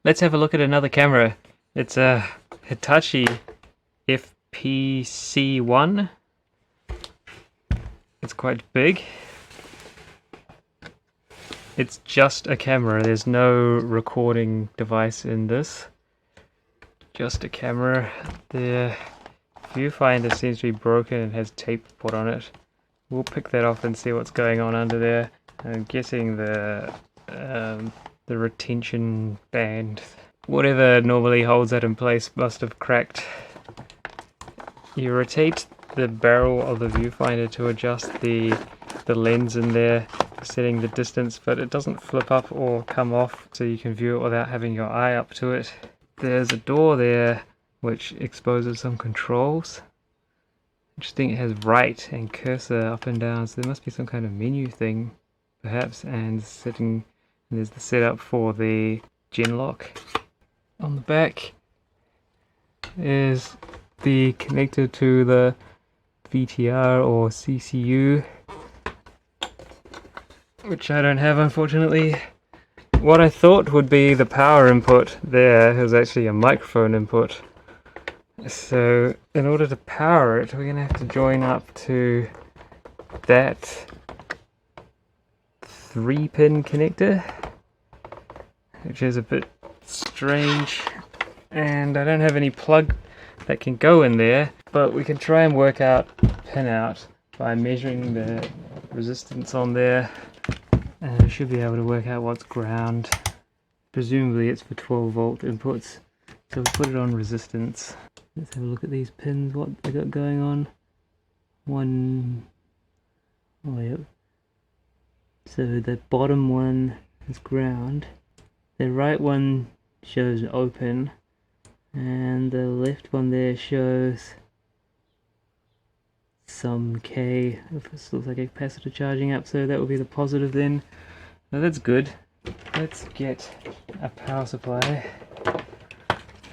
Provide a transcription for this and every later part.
Let's have a look at another camera. It's a Hitachi FP-C1. It's quite big. It's just a camera, there's no recording device in this. Just a camera. The viewfinder seems to be broken and has tape put on it. We'll pick that off and see what's going on under there. I'm guessing the retention band, whatever normally holds that in place, must have cracked. You rotate the barrel of the viewfinder to adjust the lens in there, setting the distance, but it doesn't flip up or come off, so you can view it without having your eye up to it. There's a door there which exposes some controls. Interesting, it has right and cursor up and down, so there must be some kind of menu thing perhaps, and there's the setup for the gen lock. On the back is the connector to the VTR or CCU, which I don't have unfortunately. What I thought would be the power input there is actually a microphone input. So in order to power it, we're going to have to join up to that 3-pin connector, which is a bit strange, and I don't have any plug that can go in there, but we can try and work out pinout by measuring the resistance on there, and we should be able to work out what's ground. Presumably it's for 12 volt inputs, so we put it on resistance. Let's have a look at these pins, what they got going on. Oh yep. So the bottom one is ground, the right one shows open, and the left one there shows some K. This looks like a capacitor charging up, so that will be the positive then. Now that's good. Let's get a power supply,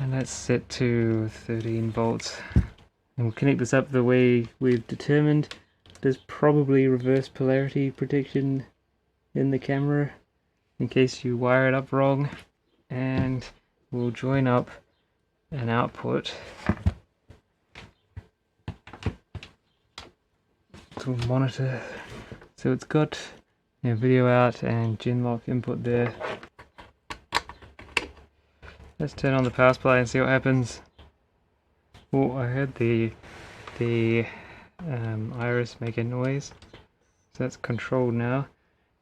and let's set to 13 volts. And we'll connect this up the way we've determined. There's probably reverse polarity protection in the camera in case you wire it up wrong, and we'll join up an output to monitor. So it's got video out and gen lock input there. Let's turn on the power supply and see what happens. Oh, I heard the iris make a noise, so that's controlled now.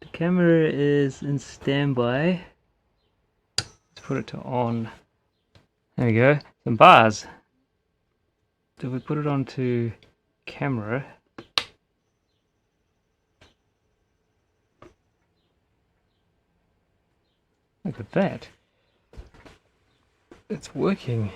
The camera is in standby. Let's put it to on. There we go, some bars. So if we put it onto camera, look at that. It's working.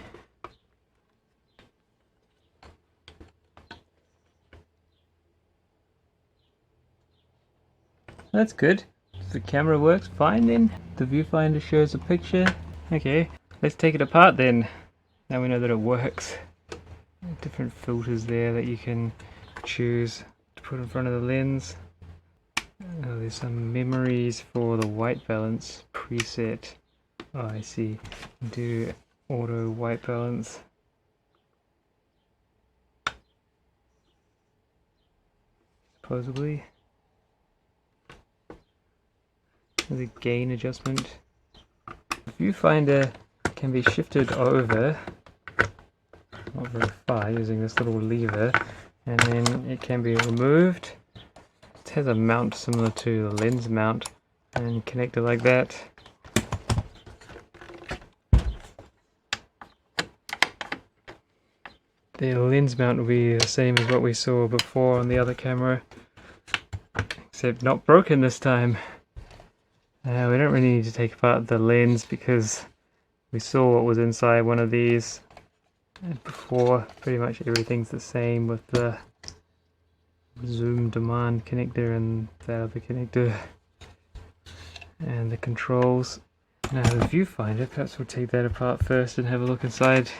That's good. The camera works fine then. The viewfinder shows a picture. Okay, let's take it apart then. Now we know that it works. Different filters there that you can choose to put in front of the lens. Oh, there's some memories for the white balance preset. Oh, I see. Do auto white balance. Supposedly. There's a gain adjustment. The viewfinder can be shifted over, not very far, using this little lever, and then it can be removed. It has a mount similar to the lens mount, and connect it like that. The lens mount will be the same as what we saw before on the other camera, except not broken this time. We don't really need to take apart the lens because we saw what was inside one of these before. Pretty much everything's the same with the zoom demand connector and that other connector and the controls. Now the viewfinder, perhaps we'll take that apart first and have a look inside.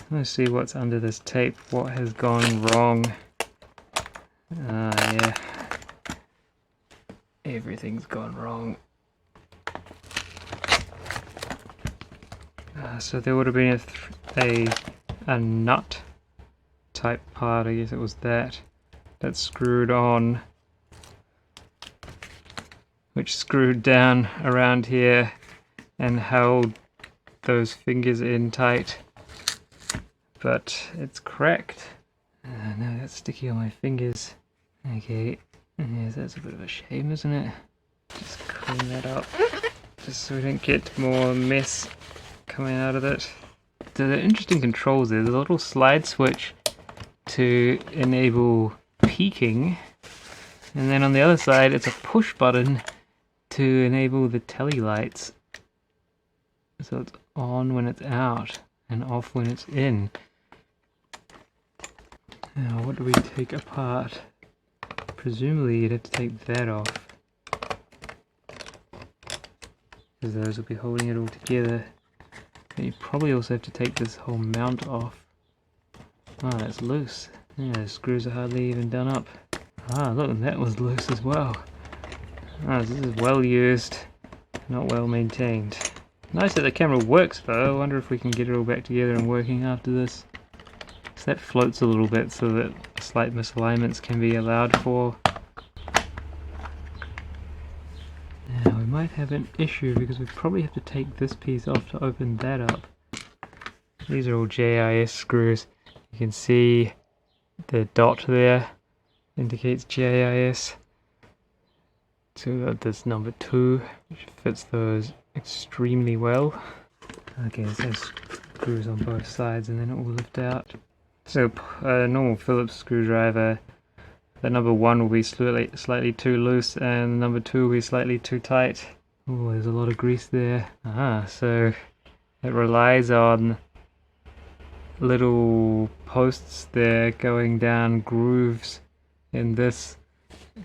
Let's see what's under this tape, what has gone wrong. Yeah. Everything's gone wrong. So there would have been a nut type part, I guess it was that screwed on, which screwed down around here and held those fingers in tight, but it's cracked. Now that's sticky on my fingers. Okay, yes, that's a bit of a shame, isn't it? Just clean that up, just so we don't get more mess coming out of it. So the interesting controls there, there's a little slide switch to enable peaking, and then on the other side it's a push button to enable the telly lights. So it's on when it's out and off when it's in. Now what do we take apart? Presumably you'd have to take that off, because those will be holding it all together. And you probably also have to take this whole mount off. Oh, that's loose. Yeah, the screws are hardly even done up. Ah, look, that was loose as well. Ah, this is well used, not well maintained. Nice that the camera works though. I wonder if we can get it all back together and working after this. So that floats a little bit so that slight misalignments can be allowed for. Now we might have an issue because we probably have to take this piece off to open that up. These are all JIS screws. You can see the dot there indicates JIS. So that's number 2, which fits those extremely well. Okay, so there's screws on both sides and then it will lift out. So a normal Phillips screwdriver, the number 1 will be slightly too loose and number 2 will be slightly too tight. Oh, there's a lot of grease there. So it relies on little posts there going down grooves in this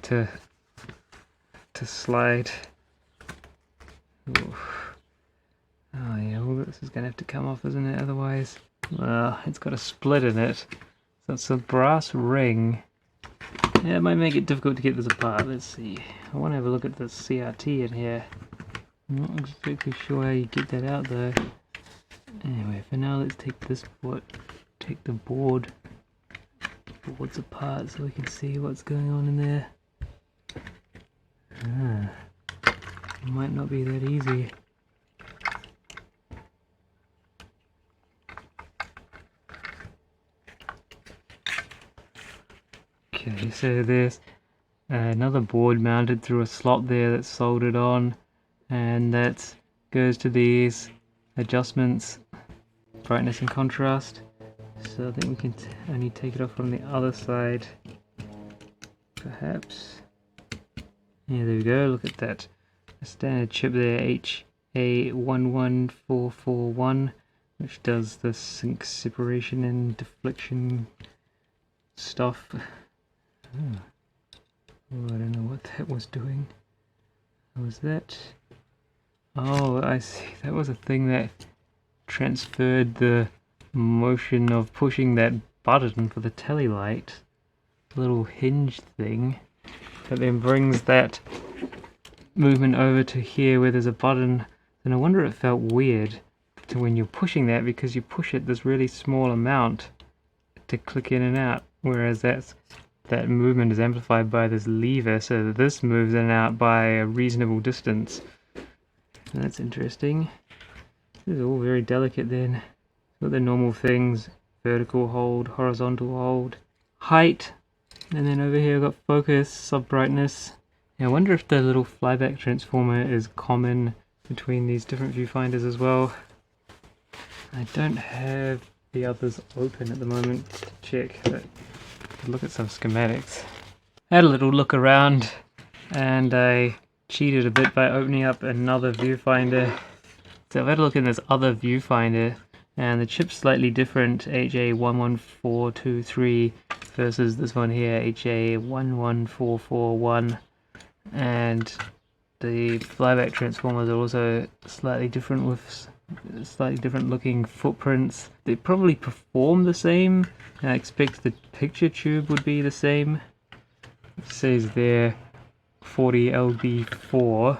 to slide. Ooh. Oh yeah, well this is gonna have to come off, isn't it? Otherwise, well, it's got a split in it, so it's a brass ring. Yeah, it might make it difficult to get this apart. Let's see. I want to have a look at the CRT in here. I'm not exactly sure how you get that out though. Anyway, for now let's take this take the boards apart so we can see what's going on in there. It might not be that easy. Okay, so there's another board mounted through a slot there that's soldered on, and that goes to these adjustments, brightness and contrast. So I think we can only take it off from the other side, perhaps. Yeah, there we go, look at that. A standard chip there, HA11441, which does the sync separation and deflection stuff. Oh, I don't know what that was doing. Was that? Oh, I see. That was a thing that transferred the motion of pushing that button for the telly light. Little hinged thing. That then brings that movement over to here where there's a button. And I wonder it felt weird to when you're pushing that, because you push it this really small amount to click in and out, whereas that movement is amplified by this lever, so that this moves in and out by a reasonable distance. That's interesting. This is all very delicate then. Got the normal things: vertical hold, horizontal hold, height, and then over here I've got focus, sub brightness. Now I wonder if the little flyback transformer is common between these different viewfinders as well. I don't have the others open at the moment to check, but look at some schematics. I had a little look around and I cheated a bit by opening up another viewfinder. So I've had a look in this other viewfinder, and the chip's slightly different, HA11423 versus this one here, HA11441, and the flyback transformers are also slightly different with slightly different looking footprints. They probably perform the same, and I expect the picture tube would be the same. It says there 40 LB4,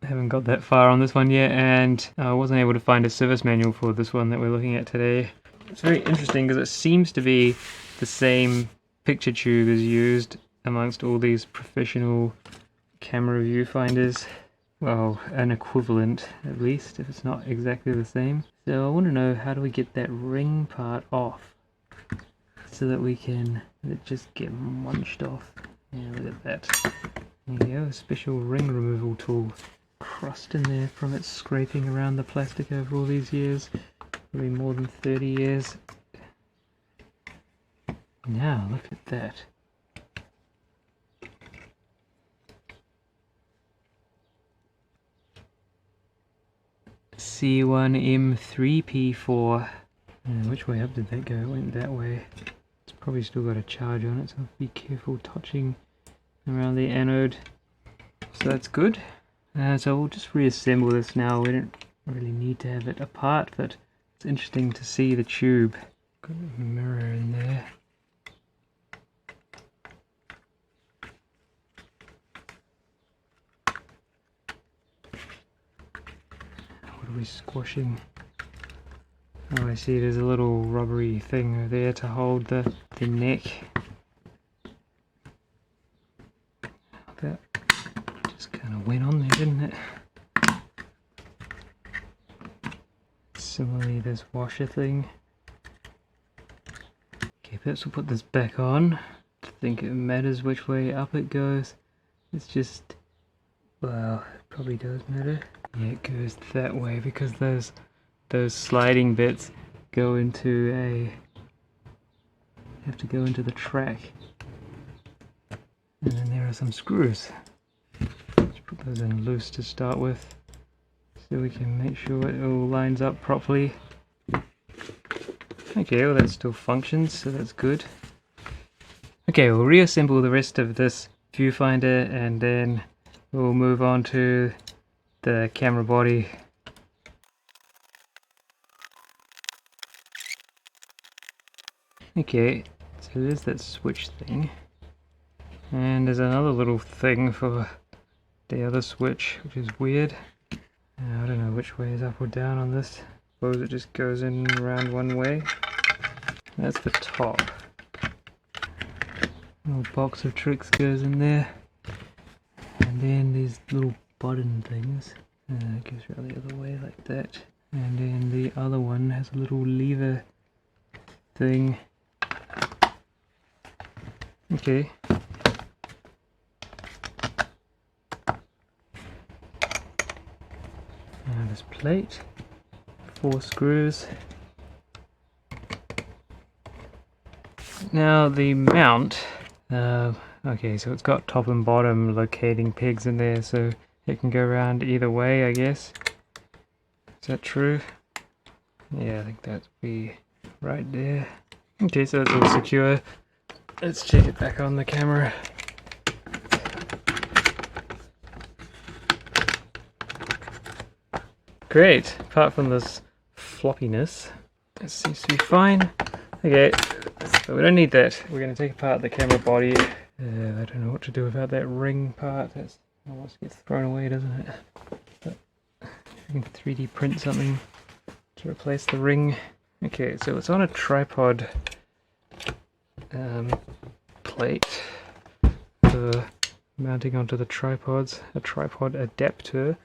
Haven't got that far on this one yet, and I wasn't able to find a service manual for this one that we're looking at today. It's very interesting because it seems to be the same picture tube is used amongst all these professional camera viewfinders. Well, an equivalent at least, if it's not exactly the same. So I want to know, how do we get that ring part off so that we can let it just get munched off. Yeah, look at that. There you go, a special ring removal tool. Crust in there from it scraping around the plastic over all these years. Probably more than 30 years. Now, look at that. C1M3P4. Which way up did that go? It went that way. It's probably still got a charge on it, so be careful touching around the anode. So that's good. So we'll just reassemble this now. We don't really need to have it apart, but it's interesting to see the tube. Got a mirror in there. What are we squashing? Oh, I see, there's a little rubbery thing there to hold the neck. That just kind of went on there, didn't it? Similarly, this washer thing. Okay, perhaps we'll put this back on. I think it matters which way up it goes. It's just, well, it probably does matter. Yeah, it goes that way because those sliding bits go into have to go into the track. And then there are some screws. Let's put those in loose to start with, so we can make sure it all lines up properly. Okay, well that still functions, so that's good. Okay, we'll reassemble the rest of this viewfinder and then we'll move on to the camera body. Okay, so there's that switch thing, and there's another little thing for the other switch, which is weird. I don't know which way is up or down on this. Suppose it just goes in around one way. That's the top. Little box of tricks goes in there, and then these little button things. It goes around the other way like that, and then the other one has a little lever thing. Okay. Now this plate, 4 screws. Now the mount, okay, so it's got top and bottom locating pegs in there, so it can go around either way, I guess. Is that true? Yeah, I think that'd be right there. Okay, so it's all secure. Let's check it back on the camera. Great, apart from this floppiness, that seems to be fine. Okay, so we don't need that. We're going to take apart the camera body. I don't know what to do about that ring part. That almost gets thrown away, doesn't it? But you can 3D print something to replace the ring. Okay, so it's on a tripod plate for mounting onto the tripods, a tripod adapter.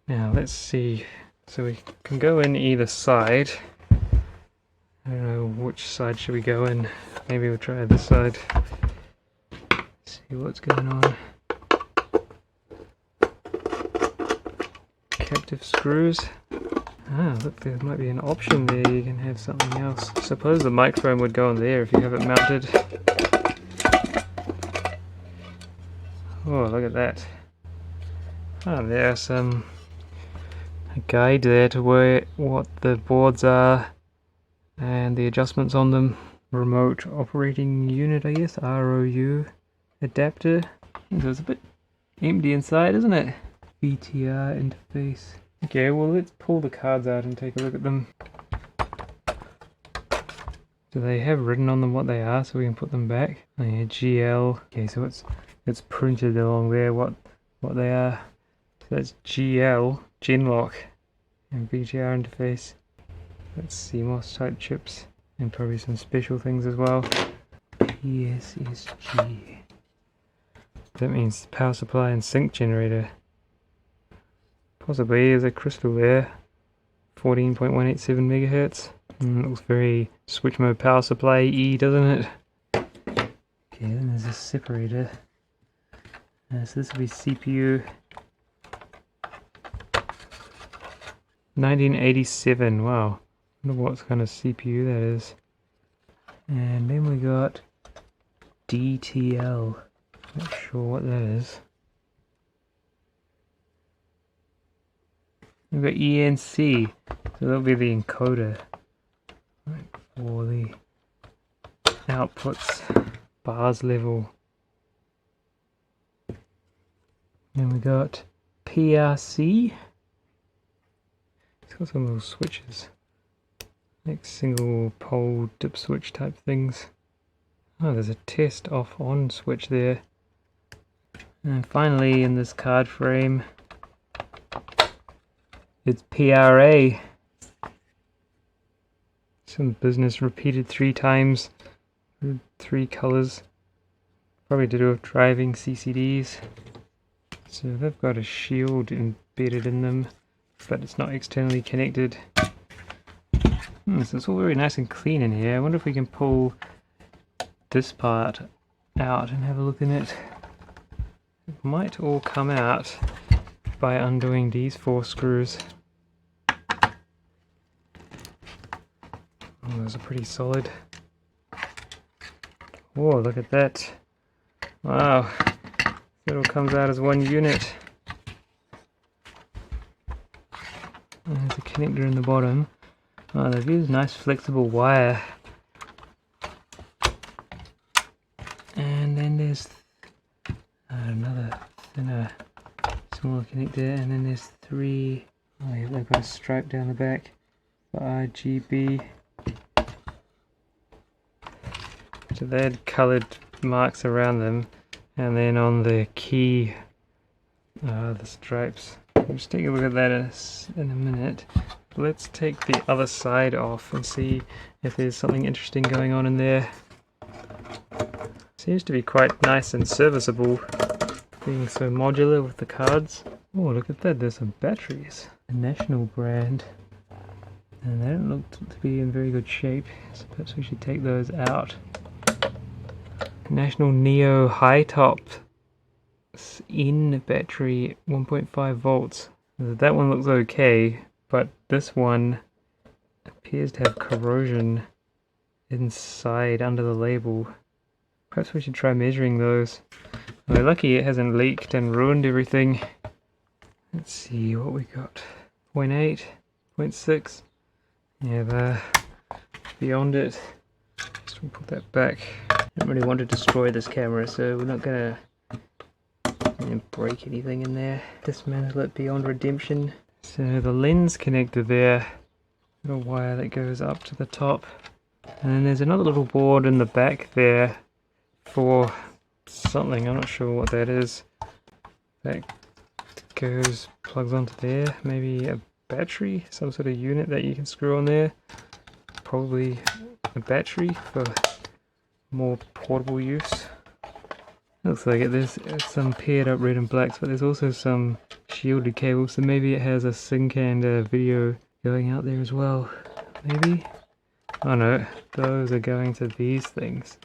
Now let's see, so we can go in either side. I don't know which side should we go in. Maybe we'll try this side. See what's going on. Captive screws. Ah, look, there might be an option there. You can have something else. I suppose the microphone would go on there if you have it mounted. Oh, look at that. Ah, there's a guide there to what the boards are and the adjustments on them. Remote operating unit, I guess, ROU adapter. So it's a bit empty inside, isn't it? VTR interface. Okay, well let's pull the cards out and take a look at them. Do they have written on them what they are so we can put them back? Oh yeah, GL. Okay, so it's it's printed along there what they are. So that's GL, Genlock, and VGR interface. That's CMOS type chips, and probably some special things as well. PSSG. That means power supply and sync generator. Possibly there's a crystal there. 14.187 megahertz. It looks very switch mode power supply E, doesn't it? Okay, then there's a separator. So this will be CPU 1987. Wow, I wonder what kind of CPU that is. And then we got DTL. Not sure what that is. We've got ENC, so that'll be the encoder for the outputs, bars level. Then we got PRC. It's got some little switches, like single pole dip switch type things. Oh, there's a test off on switch there. And finally, in this card frame, it's PRA. Some business repeated 3 times, 3 colors. Probably to do with driving CCDs. So they've got a shield embedded in them, but it's not externally connected. So it's all very nice and clean in here. I wonder if we can pull this part out and have a look in it. It might all come out by undoing these 4 screws. Oh, those are pretty solid. Oh, look at that. Wow. It all comes out as one unit. And there's a connector in the bottom. Oh, they've used nice flexible wire. And then there's another thinner, smaller connector, and then there's 3. Oh yeah, they've got a stripe down the back for RGB. So they had coloured marks around them, and then on the key, the stripes. We'll just take a look at that in a minute. Let's take the other side off and see if there's something interesting going on in there. Seems to be quite nice and serviceable, being so modular with the cards. Oh, look at that, there's some batteries. A National brand. And they don't look to be in very good shape, so perhaps we should take those out. National Neo High Top in battery 1.5 volts. That one looks okay, but this one appears to have corrosion inside under the label. Perhaps we should try measuring those. We're lucky it hasn't leaked and ruined everything. Let's see what we got. 0.8, 0.6. Yeah, they're beyond it. Just put that back. I don't really want to destroy this camera, so we're not gonna break anything in there. Dismantle it beyond redemption. So the lens connector there, little wire that goes up to the top, and then there's another little board in the back there for something. I'm not sure what that is. That plugs onto there. Maybe a battery, some sort of unit that you can screw on there. Probably a battery for more portable use. Looks like it. There's some paired up red and blacks, but there's also some shielded cables, so maybe it has a sync and a video going out there as well. Maybe? Oh no, those are going to these things.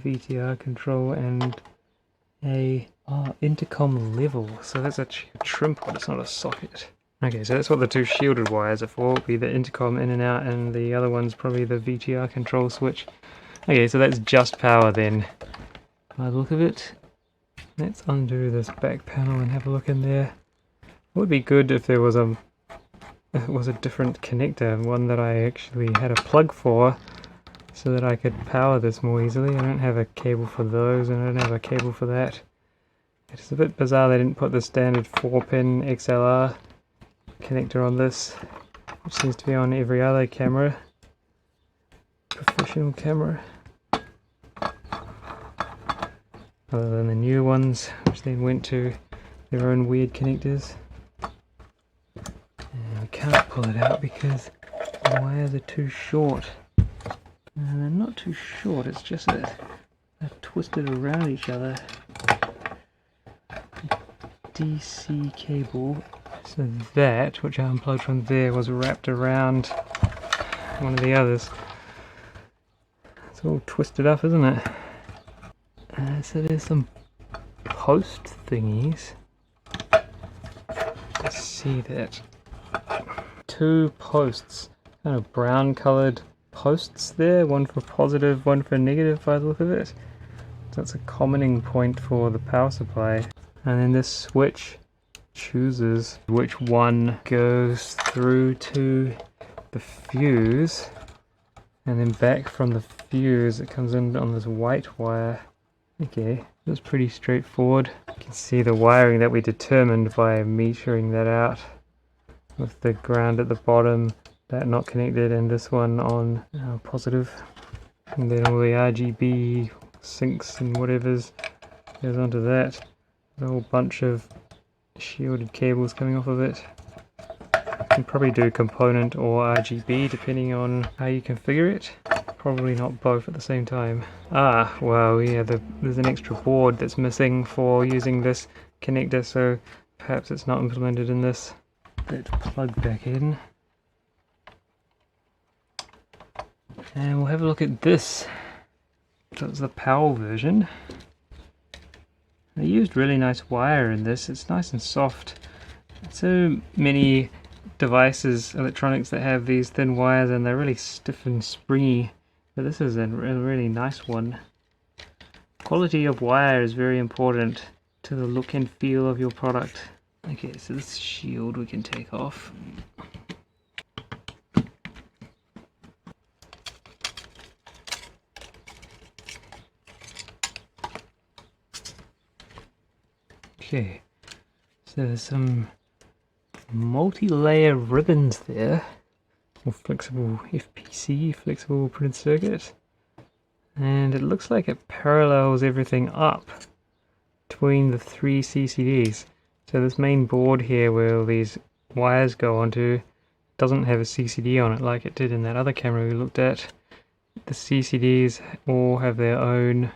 VTR control and a intercom level. So that's actually a trim pod, it's not a socket. Okay, so that's what the 2 shielded wires are for. It'll be the intercom in and out, and the other one's probably the VTR control switch. Okay, so that's just power then, by the look of it. Let's undo this back panel and have a look in there. It would be good if there was a different connector, one that I actually had a plug for, so that I could power this more easily. I don't have a cable for those, and I don't have a cable for that. It's a bit bizarre they didn't put the standard 4-pin XLR connector on this, which seems to be on every other camera. Professional camera. other than the new ones, which then went to their own weird connectors. And we can't pull it out because the wires are too short. And they're not too short, it's just that they're twisted around each other. DC cable. So that, which I unplugged from there, was wrapped around one of the others. It's all twisted up, isn't it? So there's some post thingies. Let's see that. 2 posts, kind of brown coloured posts there, one for positive, one for negative by the look of it. So that's a commoning point for the power supply. And then this switch chooses which one goes through to the fuse, and then back from the fuse it comes in on this white wire. Okay, that's pretty straightforward. You can see the wiring that we determined by metering that out, with the ground at the bottom, that not connected, and this one on positive. And then all the RGB sinks and whatever's goes onto that. A whole bunch of shielded cables coming off of it. You can probably do component or RGB depending on how you configure it. Probably not both at the same time. Ah, well yeah, there's an extra board that's missing for using this connector, so perhaps it's not implemented in this. Let's plug back in. And we'll have a look at this. That's the power version. They used really nice wire in this. It's nice and soft. So many devices, electronics, that have these thin wires and they're really stiff and springy, but this is a really nice one. Quality of wire is very important to the look and feel of your product. Okay, so this shield we can take off. Okay, so there's some multi-layer ribbons there, or flexible FP-C, flexible printed circuit, and it looks like it parallels everything up between the 3 CCDs. So this main board here where all these wires go onto doesn't have a CCD on it like it did in that other camera we looked at. The CCDs all have their own,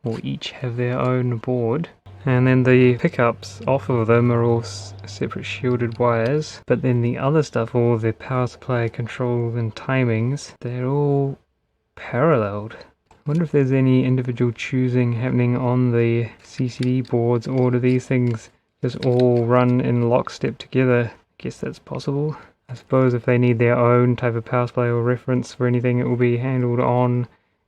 or each have their own board. And then the pickups off of them are all separate shielded wires, but then the other stuff, all the power supply controls and timings, they're all paralleled. I wonder if there's any individual choosing happening on the CCD boards, or do these things just all run in lockstep together? I guess that's possible. I suppose if they need their own type of power supply or reference for anything, it will be handled on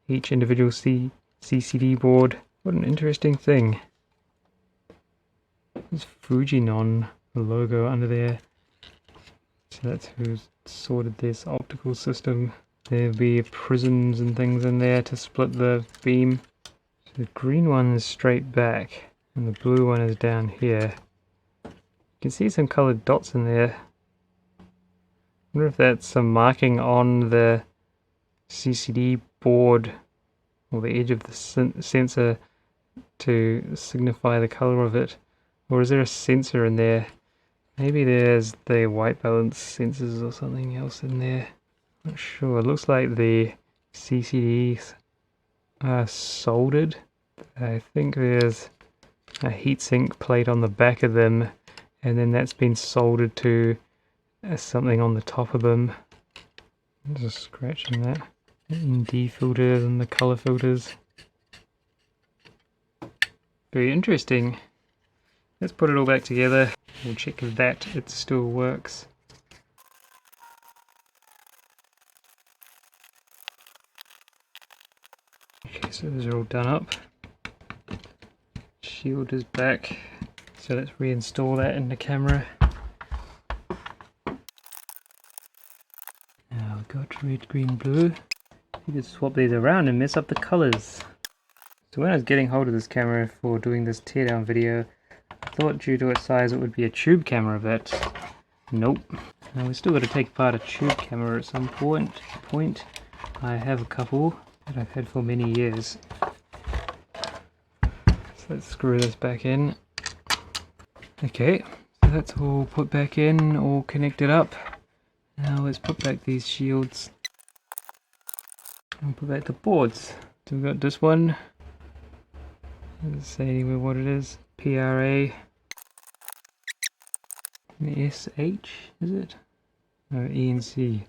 each individual CCD board. What an interesting thing. There's Fujinon, the logo under there. So that's who's sorted this optical system. There'll be prisms and things in there to split the beam. So the green one is straight back, and the blue one is down here. You can see some coloured dots in there. I wonder if that's some marking on the CCD board, or the edge of the sensor, to signify the colour of it. Or is there a sensor in there? Maybe there's the white balance sensors or something else in there. Not sure. It looks like the CCDs are soldered. I think there's a heatsink plate on the back of them, and then that's been soldered to something on the top of them. There's a scratch in that. ND filters and the color filters. Very interesting. Let's put it all back together. We'll check that it still works. Okay, so those are all done up. Shield is back. So let's reinstall that in the camera. Now we've got red, green, blue. You could swap these around and mess up the colors. So when I was getting hold of this camera for doing this teardown video, I thought due to its size it would be a tube camera, but nope. Now we've still got to take apart a tube camera at some point. I have a couple that I've had for many years. So let's screw this back in. Okay, so that's all put back in, all connected up. Now let's put back these shields and put back the boards. So we've got this one. Doesn't say anywhere what it is. PRA SH, is it? No, ENC.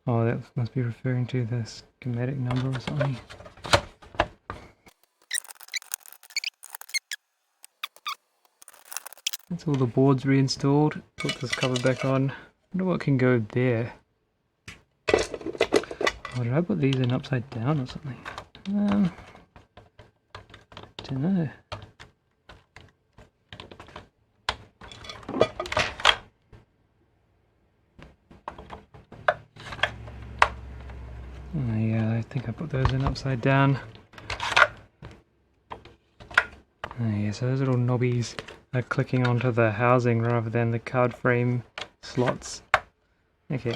Oh, that must be referring to the schematic number or something. That's all the boards reinstalled. Put this cover back on. Wonder what can go there. Oh, did I put these in upside down or something? Don't know. Oh, yeah, I think I put those in upside down. Oh, yeah, so those little knobbies are clicking onto the housing rather than the card frame slots. Okay,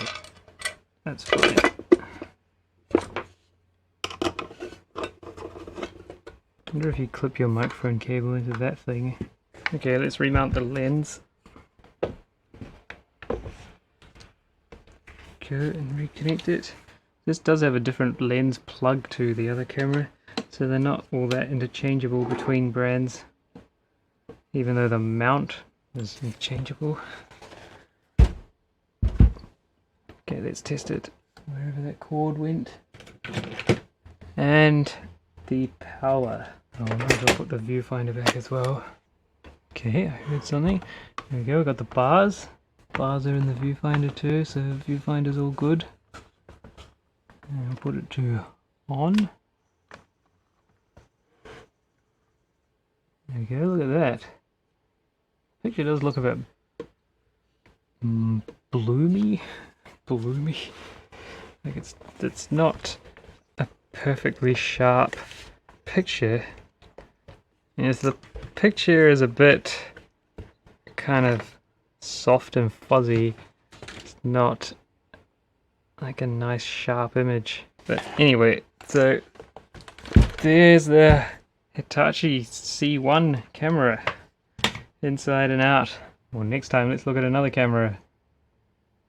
that's fine. I wonder if you clip your microphone cable into that thing. Okay, let's remount the lens. Go and reconnect it. This does have a different lens plug to the other camera, so they're not all that interchangeable between brands, even though the mount is interchangeable. Okay, let's test it wherever that cord went. And the power. Oh, I might as well put the viewfinder back as well. Okay, I heard something. There we go, we got the bars. Bars are in the viewfinder too, so the viewfinder's all good. And I'll put it to on. There we go, look at that. Picture does look a bit bloomy. Like it's not a perfectly sharp picture. Yes, the picture is a bit kind of soft and fuzzy. It's not like a nice sharp image. But anyway, so there's the Hitachi C1 camera, inside and out. Well, next time let's look at another camera.